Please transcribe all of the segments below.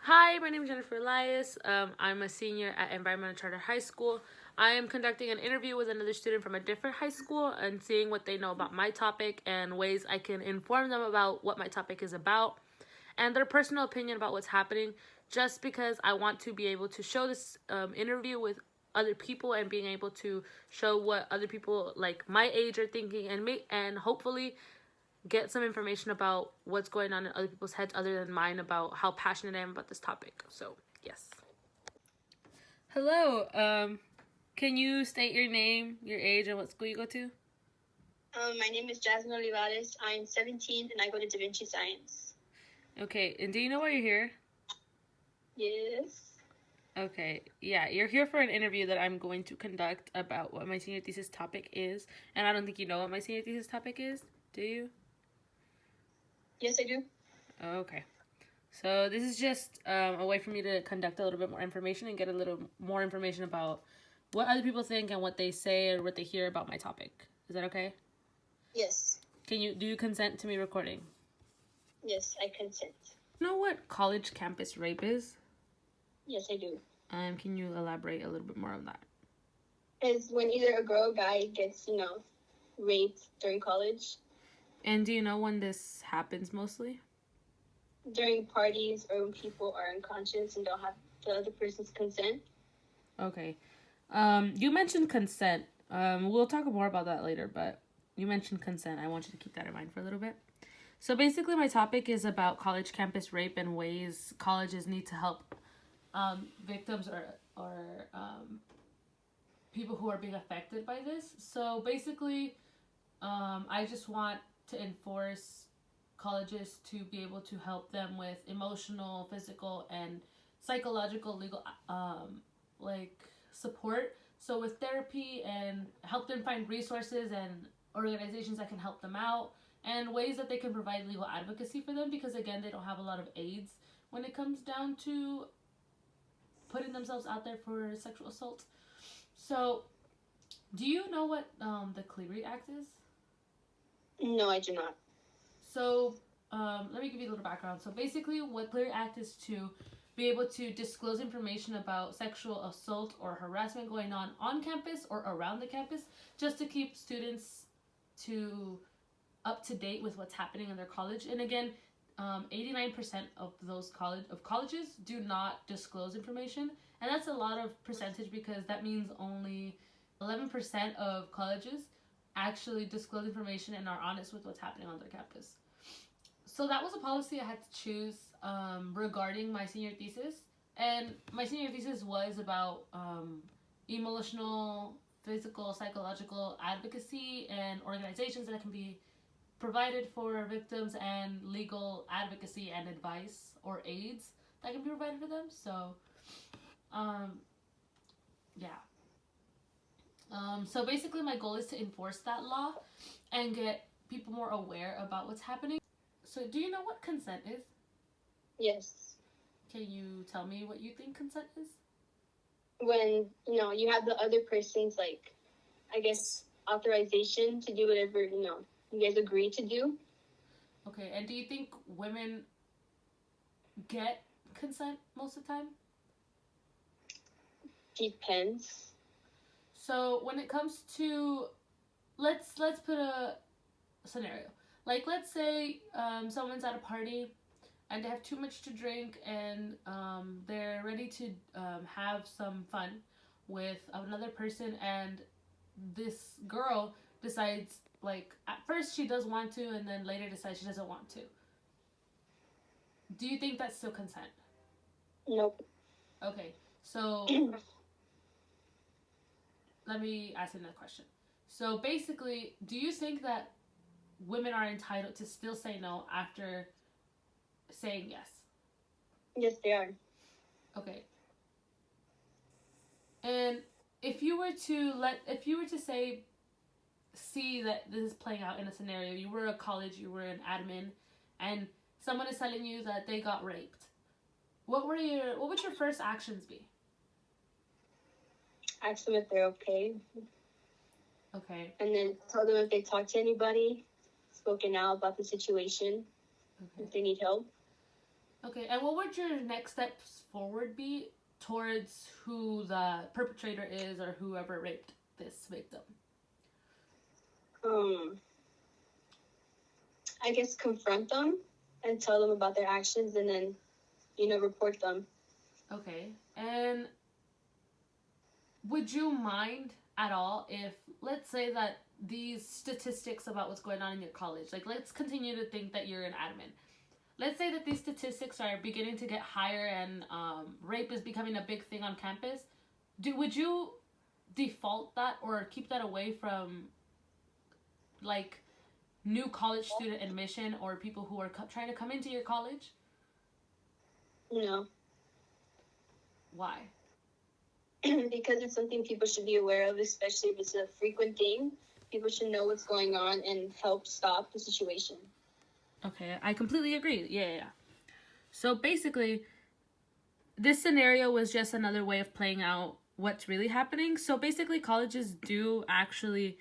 Hi, my name is Jennifer Elias. I'm a senior at Environmental Charter High School. I am conducting an interview with another student from a different high school and seeing what they know about my topic and ways I can inform them about what my topic is about and their personal opinion about what's happening, just because I want to be able to show this interview with other people and being able to show what other people like my age are thinking and hopefully get some information about what's going on in other people's heads other than mine about how passionate I am about this topic. So, yes. Hello. Can you state your name, your age, and what school you go to? My name is Jasmine Olivares. I'm 17 and I go to Da Vinci Science. Okay, and do you know why you're here? Yes. Okay, yeah, you're here for an interview that I'm going to conduct about what my senior thesis topic is. And I don't think you know what my senior thesis topic is, do you? Yes, I do. Okay. So this is just a way for me to conduct a little bit more information and get a little more information about what other people think and what they say or what they hear about my topic. Is that okay? Yes. Do you consent to me recording? Yes, I consent. You know what college campus rape is? Yes, I do. Can you elaborate a little bit more on that? It's when either a girl or guy gets, raped during college. And do you know when this happens mostly? During parties or when people are unconscious and don't have the other person's consent. Okay. You mentioned consent. We'll talk more about that later, but you mentioned consent. I want you to keep that in mind for a little bit. So basically, my topic is about college campus rape and ways colleges need to help victims or people who are being affected by this. So basically, I just want to enforce colleges to be able to help them with emotional, physical, and psychological legal support. So with therapy and help them find resources and organizations that can help them out and ways that they can provide legal advocacy for them, because again they don't have a lot of aids when it comes down to putting themselves out there for sexual assault. So do you know what the Clery Act is? No, I do not. So let me give you a little background. So basically what Clery Act is to be able to disclose information about sexual assault or harassment going on campus or around the campus, just to keep students up to date with what's happening in their college. And again, 89% of those colleges do not disclose information, and that's a lot of percentage because that means only 11% of colleges actually disclose information and are honest with what's happening on their campus. So that was a policy I had to choose regarding my senior thesis. And my senior thesis was about emotional, physical, psychological advocacy and organizations that can be provided for victims and legal advocacy and advice or aids that can be provided for them. So, yeah. So basically, my goal is to enforce that law and get people more aware about what's happening. So, do you know what consent is? Yes. Can you tell me what you think consent is? When, you have the other person's, authorization to do whatever, you guys agree to do. Okay, and do you think women get consent most of the time? Depends. So when it comes to, let's put a scenario. Like, let's say someone's at a party and they have too much to drink and they're ready to have some fun with another person, and this girl decides, like, at first she does want to and then later decides she doesn't want to. Do you think that's still consent? Nope. Okay, so let me ask another question. So basically, do you think that women are entitled to still say no after saying yes? Yes, they are. Okay. And if you were to see that this is playing out in a scenario, you were a college, you were an admin, and someone is telling you that they got raped, what would your first actions be? Ask them if they're okay. Okay. And then tell them if they talk to anybody, spoken out about the situation, if they need help. Okay, and what would your next steps forward be towards who the perpetrator is or whoever raped this victim? Um, I guess confront them and tell them about their actions, and then, report them. Okay, and would you mind at all if, let's say that these statistics about what's going on in your college, like let's continue to think that you're an admin. Let's say that these statistics are beginning to get higher and rape is becoming a big thing on campus. Would you default that or keep that away from like new college student admission or people who are trying to come into your college? No. Why? Because it's something people should be aware of, especially if it's a frequent thing. People should know what's going on and help stop the situation. Okay, I completely agree. Yeah. So basically, this scenario was just another way of playing out what's really happening. So basically, colleges do actually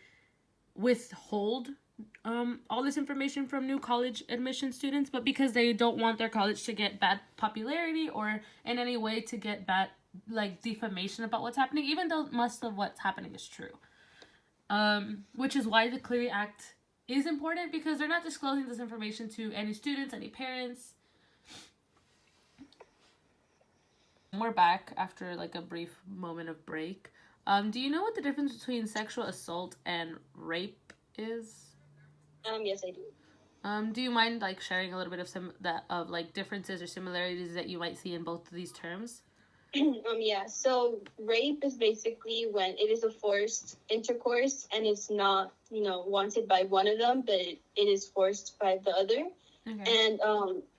withhold all this information from new college admission students, but because they don't want their college to get bad popularity or in any way to get bad like defamation about what's happening, even though most of what's happening is true. Which is why the Clery Act is important, because they're not disclosing this information to any students, any parents. We're back after like a brief moment of break. Do you know what the difference between sexual assault and rape is? Yes, I do. Do you mind like sharing a little bit of like differences or similarities that you might see in both of these terms? Yeah. So rape is basically when it is a forced intercourse and it's not, wanted by one of them, but it is forced by the other. Okay. And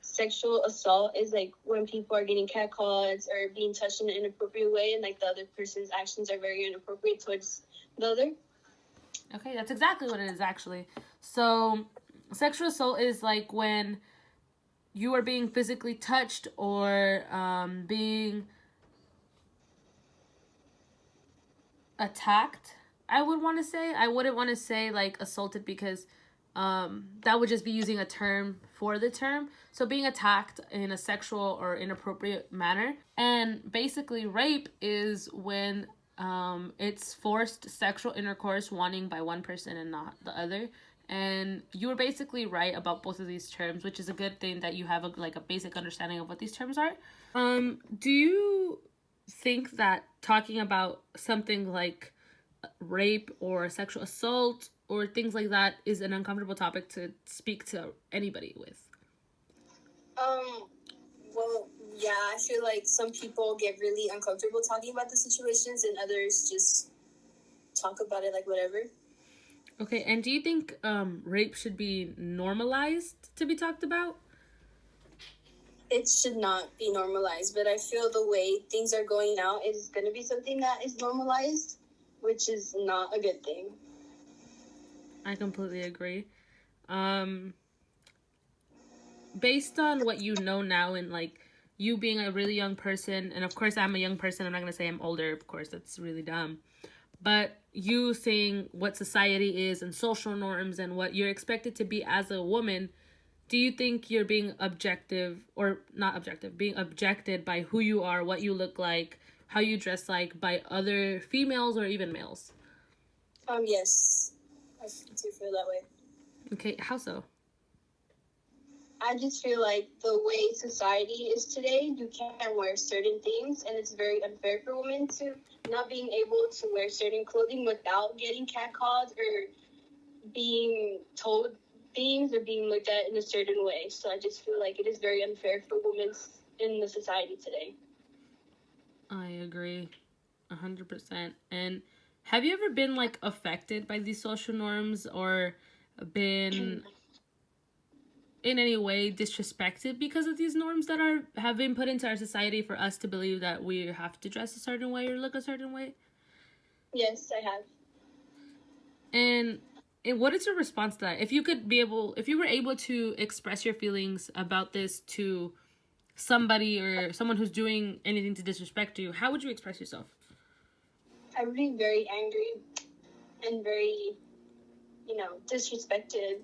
sexual assault is like when people are getting catcalled or being touched in an inappropriate way, and like the other person's actions are very inappropriate towards the other. Okay, that's exactly what it is actually. So, sexual assault is like when you are being physically touched or being attacked. I would want to say. I wouldn't want to say like assaulted because that would just be using a term for the term. So being attacked in a sexual or inappropriate manner. And basically rape is when it's forced sexual intercourse wanting by one person and not the other. And you were basically right about both of these terms, which is a good thing that you have a basic understanding of what these terms are. Do you think that talking about something like rape or sexual assault or things like that is an uncomfortable topic to speak to anybody with? Well, yeah, I feel like some people get really uncomfortable talking about the situations and others just talk about it like whatever. Okay, and do you think rape should be normalized to be talked about? It should not be normalized, but I feel the way things are going now is going to be something that is normalized, which is not a good thing. I completely agree. Based on what you know now and like you being a really young person, and of course I'm a young person, I'm not going to say I'm older, of course, that's really dumb. But you seeing what society is and social norms and what you're expected to be as a woman, do you think you're being being objected by who you are, what you look like, how you dress like by other females or even males? Yes, I do feel that way. Okay, how so? I just feel like the way society is today, you can't wear certain things, and it's very unfair for women to not being able to wear certain clothing without getting catcalled or being told things or being looked at in a certain way. So I just feel like it is very unfair for women in the society today. I agree 100%. And have you ever been like affected by these social norms or been in any way disrespected because of these norms that have been put into our society for us to believe that we have to dress a certain way or look a certain way? Yes, I have. And what is your response to that? If you were able to express your feelings about this to somebody or someone who's doing anything to disrespect you, how would you express yourself? I would be very angry and very, disrespected.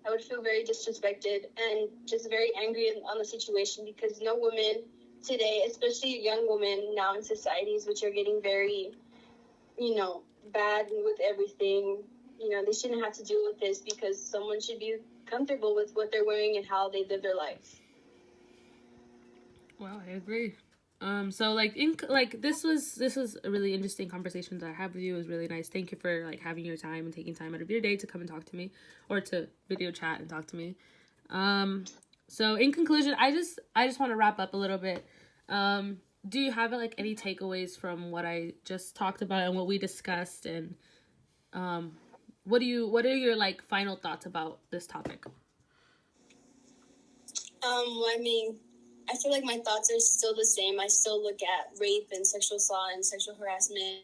I would feel very disrespected and just very angry on the situation, because no woman today, especially a young woman now in societies which are getting very, bad with everything, they shouldn't have to deal with this, because someone should be comfortable with what they're wearing and how they live their life. Well, I agree. So like this was a really interesting conversation that I had with you. It was really nice. Thank you for like having your time and taking time out of your day to come and talk to me, or to video chat and talk to me. So in conclusion, I just want to wrap up a little bit. Do you have like any takeaways from what I just talked about and what we discussed, and what are your like final thoughts about this topic? Well, I mean, I feel like my thoughts are still the same. I still look at rape and sexual assault and sexual harassment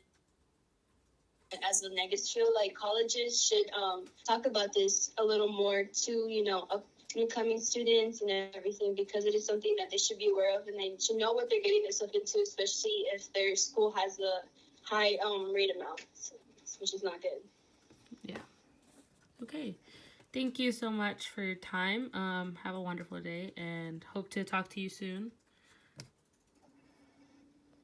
as a negative. I feel like colleges should talk about this a little more to, incoming students and everything, because it is something that they should be aware of, and they should know what they're getting themselves into, especially if their school has a high rate amount, which is not good. Yeah. Okay. Thank you so much for your time. Have a wonderful day and hope to talk to you soon.